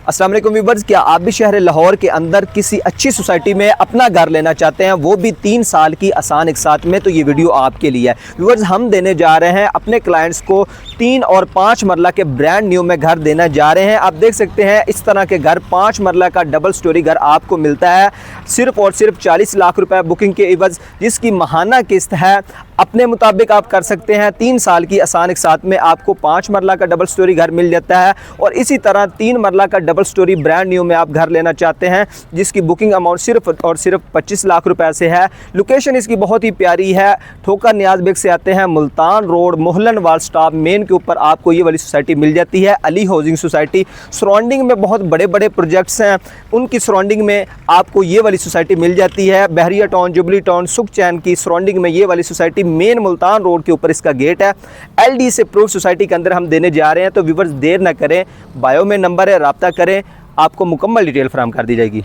अस्सलाम वालेकुम व्यूअर्स, क्या आप भी शहर लाहौर के अंदर किसी अच्छी सोसाइटी में अपना घर लेना चाहते हैं, वो भी 3 साल की आसान एक साथ में? तो ये वीडियो आपके लिए है। व्यूअर्स, हम देने जा रहे हैं अपने क्लाइंट्स को 3 और 5 मरला के ब्रांड न्यू में घर देना जा रहे हैं। आप देख सकते हैं इस तरह के घर 5 मरला का डबल स्टोरी घर आपको मिलता है सिर्फ और सिर्फ 40 लाख रुपए बुकिंग के एवज, जिसकी माहाना किस्त है अपने मुताबिक आप कर सकते हैं। 3 साल की आसान एक साथ में आपको 5 मरला का डबल स्टोरी घर मिल जाता है और इसी तरह 3 मरला का डबल स्टोरी ब्रांड न्यू में आप घर लेना चाहते हैं, जिसकी बुकिंग अमाउंट सिर्फ और सिर्फ 25 लाख रुपए से है। लोकेशन इसकी बहुत ही प्यारी है। ठोकर नियाज बेग से आते हैं, मुल्तान रोड मोहल्लन वाल स्टॉप मेन के ऊपर आपको ये वाली सोसाइटी मिल जाती है, अली हाउसिंग सोसाइटी। सराउंडिंग में बहुत बड़े बड़े प्रोजेक्ट्स हैं, उनकी सराउंडिंग में आपको ये वाली सोसाइटी मिल जाती है। बहरिया टाउन, जुबली टाउन, सुखचैन की सराउंडिंग में ये वाली सोसाइटी मेन मुल्तान रोड के ऊपर इसका गेट है। LD से प्रूफ सोसाइटी के अंदर हम देने जा रहे हैं। तो व्यूअर्स, देर ना करें, बायो में नंबर है, रब्ता करें, आपको मुकम्मल डिटेल फराहम कर दी जाएगी।